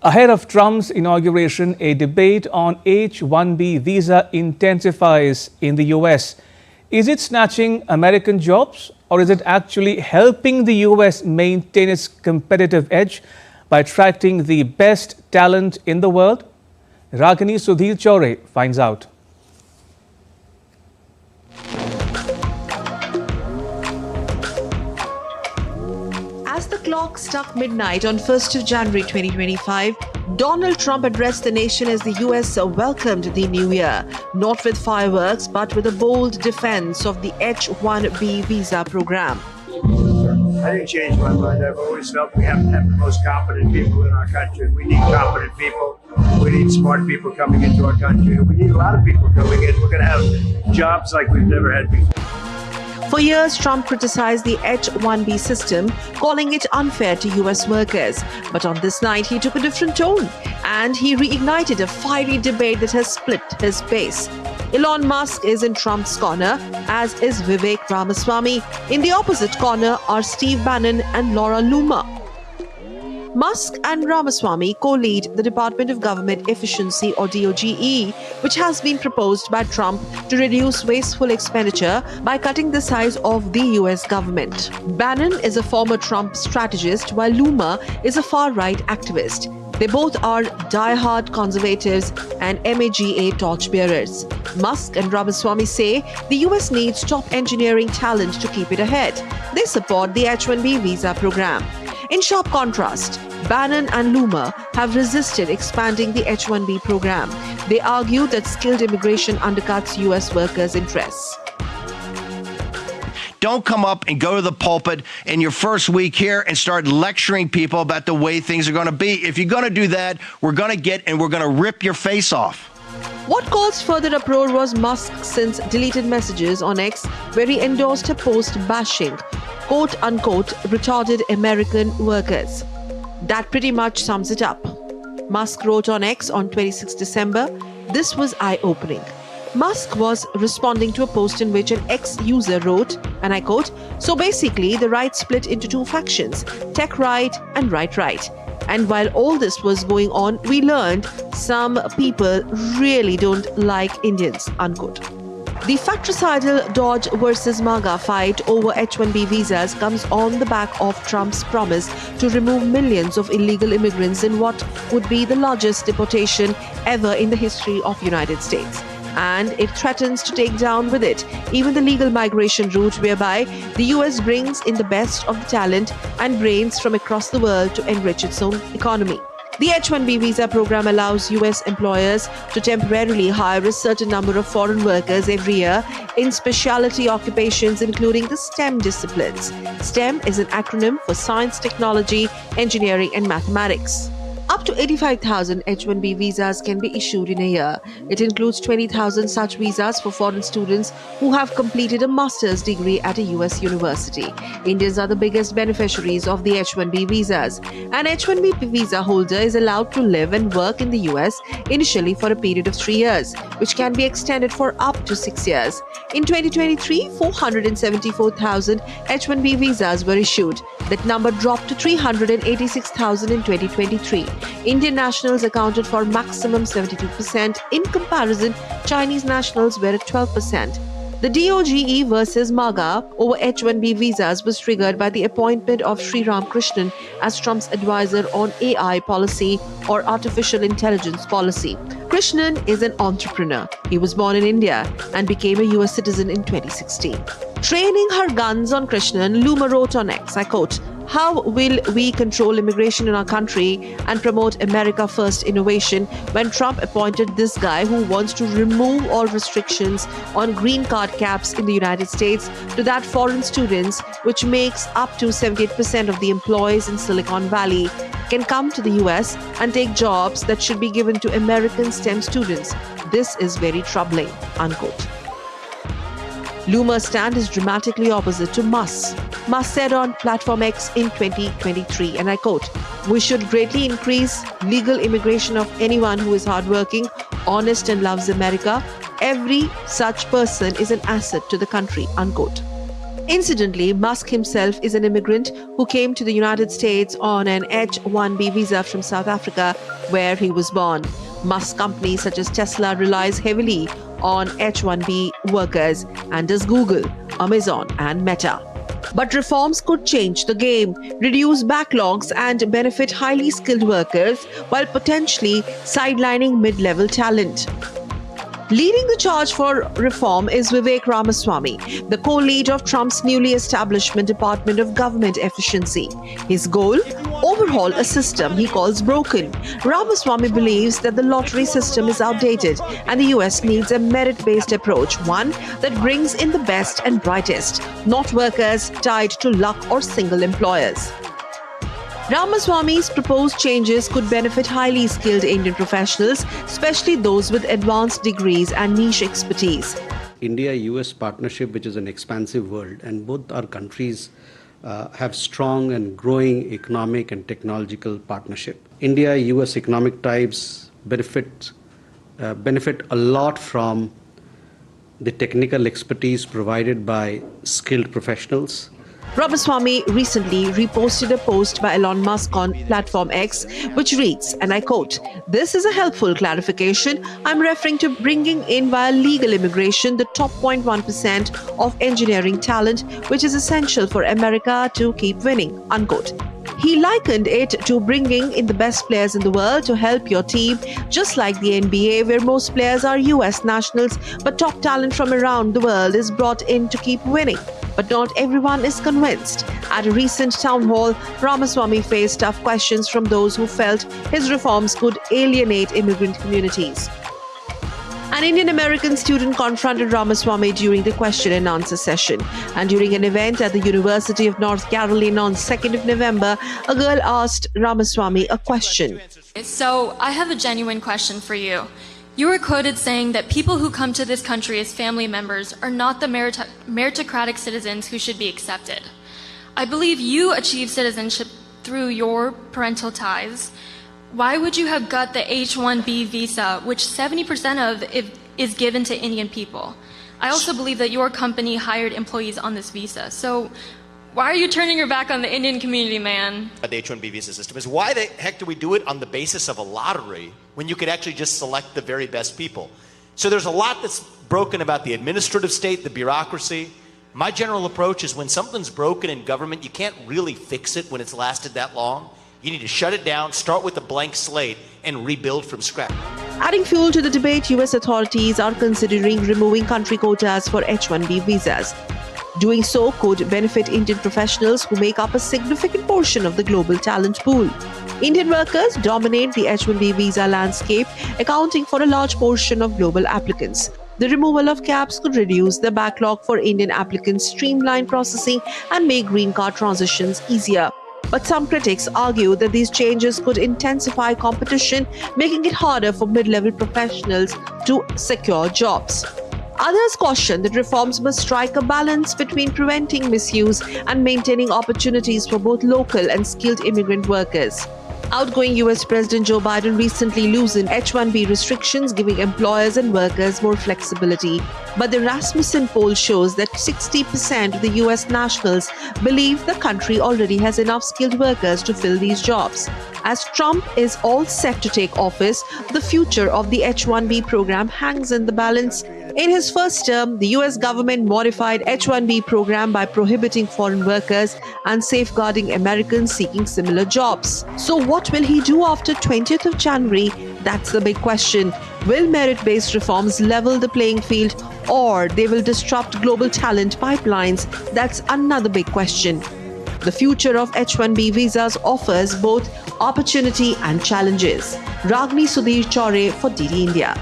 Ahead of Trump's inauguration, a debate on H-1B visa intensifies in the US. Is it snatching American jobs, or is it actually helping the US maintain its competitive edge by attracting the best talent in the world? Ragini Sudhir Chaure finds out. As the clock struck midnight on 1st of January 2025, Donald Trump addressed the nation as the US welcomed the new year, not with fireworks, but with a bold defense of the H-1B visa program. I didn't change my mind. I've always felt we have to have the most competent people in our country. We need competent people. We need smart people coming into our country. We need a lot of people coming in. We're going to have jobs like we've never had before. For years, Trump criticized the H-1B system, calling it unfair to US workers. But on this night, he took a different tone, and he reignited a fiery debate that has split his base. Elon Musk is in Trump's corner, as is Vivek Ramaswamy. In the opposite corner are Steve Bannon and Loomer. Musk and Ramaswamy co-lead the Department of Government Efficiency, or DOGE, which has been proposed by Trump to reduce wasteful expenditure by cutting the size of the US government. Bannon is a former Trump strategist, while Loomer is a far-right activist. They both are die-hard conservatives and MAGA torchbearers. Musk and Ramaswamy say the US needs top engineering talent to keep it ahead. They support the H-1B visa program. In sharp contrast, Bannon and Loomer have resisted expanding the H-1B program. They argue that skilled immigration undercuts US workers' interests. Don't come up and go to the pulpit in your first week here and start lecturing people about the way things are going to be. If you're going to do that, we're going to rip your face off. What caused further uproar was Musk's since deleted messages on X, where he endorsed a post bashing quote-unquote retarded American workers. That pretty much sums it up. Musk wrote on X on 26 December, "This was eye-opening." Musk was responding to a post in which an ex-user wrote, and I quote, "So basically the right split into two factions, tech right and right. And while all this was going on, we learned some people really don't like Indians," unquote. The fratricidal DOGE versus MAGA fight over H-1B visas comes on the back of Trump's promise to remove millions of illegal immigrants in what would be the largest deportation ever in the history of United States. And it threatens to take down with it even the legal migration route whereby the US brings in the best of the talent and brains from across the world to enrich its own economy. The H-1B visa program allows US employers to temporarily hire a certain number of foreign workers every year in specialty occupations, including the STEM disciplines. STEM is an acronym for science, technology, engineering, and mathematics. Up to 85,000 H-1B visas can be issued in a year. It includes 20,000 such visas for foreign students who have completed a master's degree at a US university. Indians are the biggest beneficiaries of the H-1B visas. An H-1B visa holder is allowed to live and work in the US initially for a period of 3 years, which can be extended for up to 6 years. In 2023, 474,000 H-1B visas were issued. That number dropped to 386,000 in 2023. Indian nationals accounted for maximum 72%. In comparison, Chinese nationals were at 12%. The DOGE versus MAGA over H-1B visas was triggered by the appointment of Sriram Krishnan as Trump's advisor on AI policy, or artificial intelligence policy. Krishnan is an entrepreneur. He was born in India and became a US citizen in 2016. Training her guns on Krishnan, Loomer wrote on X, I quote, "How will we control immigration in our country and promote America First innovation when Trump appointed this guy who wants to remove all restrictions on green card caps in the United States to that foreign students, which makes up to 78% of the employees in Silicon Valley, can come to the US and take jobs that should be given to American STEM students. This is very troubling," unquote. Loomer's stand is dramatically opposite to Musk. Musk said on Platform X in 2023, and I quote, "We should greatly increase legal immigration of anyone who is hardworking, honest, and loves America. Every such person is an asset to the country," unquote. Incidentally, Musk himself is an immigrant who came to the United States on an H-1B visa from South Africa, where he was born. Musk companies such as Tesla relies heavily on H-1B workers, and does Google, Amazon, and Meta. But reforms could change the game, reduce backlogs, and benefit highly skilled workers while potentially sidelining mid-level talent. Leading the charge for reform is Vivek Ramaswamy, the co-lead of Trump's newly established Department of Government Efficiency. His goal? Overhaul a system he calls broken. Ramaswamy believes that the lottery system is outdated and the US needs a merit-based approach, one that brings in the best and brightest, not workers tied to luck or single employers. Ramaswamy's proposed changes could benefit highly skilled Indian professionals, especially those with advanced degrees and niche expertise. India-US partnership, which is an expansive world, and both our countries have strong and growing economic and technological partnership. India-US economic ties benefit a lot from the technical expertise provided by skilled professionals. Ramaswamy recently reposted a post by Elon Musk on platform X, which reads, and I quote, "This is a helpful clarification. I'm referring to bringing in via legal immigration the top 0.1% of engineering talent, which is essential for America to keep winning," unquote. He likened it to bringing in the best players in the world to help your team, just like the NBA, where most players are US nationals, but top talent from around the world is brought in to keep winning. But not everyone is convinced. At a recent town hall, Ramaswamy faced tough questions from those who felt his reforms could alienate immigrant communities. An Indian American student confronted Ramaswamy during the question and answer session. And during an event at the University of North Carolina on 2nd of November, a girl asked Ramaswamy a question. So I have a genuine question for you. You were quoted saying that people who come to this country as family members are not the meritocratic citizens who should be accepted. I believe you achieved citizenship through your parental ties. Why would you have got the H-1B visa, which 70% of it is given to Indian people? I also believe that your company hired employees on this visa. So why are you turning your back on the Indian community, man? The H-1B visa system is why the heck do we do it on the basis of a lottery when you could actually just select the very best people? So there's a lot that's broken about the administrative state, the bureaucracy. My general approach is when something's broken in government, you can't really fix it when it's lasted that long. You need to shut it down, start with a blank slate, and rebuild from scratch. Adding fuel to the debate, US authorities are considering removing country quotas for H-1B visas. Doing so could benefit Indian professionals who make up a significant portion of the global talent pool. Indian workers dominate the H-1B visa landscape, accounting for a large portion of global applicants. The removal of caps could reduce the backlog for Indian applicants, streamline processing, and make green card transitions easier. But some critics argue that these changes could intensify competition, making it harder for mid-level professionals to secure jobs. Others caution that reforms must strike a balance between preventing misuse and maintaining opportunities for both local and skilled immigrant workers. Outgoing US President Joe Biden recently loosened H-1B restrictions, giving employers and workers more flexibility. But the Rasmussen poll shows that 60% of the US nationals believe the country already has enough skilled workers to fill these jobs. As Trump is all set to take office, the future of the H-1B program hangs in the balance. In his first term, the US government modified H-1B program by prohibiting foreign workers and safeguarding Americans seeking similar jobs. So what will he do after 20th of January? That's the big question. Will merit-based reforms level the playing field, or they will disrupt global talent pipelines? That's another big question. The future of H-1B visas offers both opportunity and challenges. Ragini Sudhir Chaure for DD India.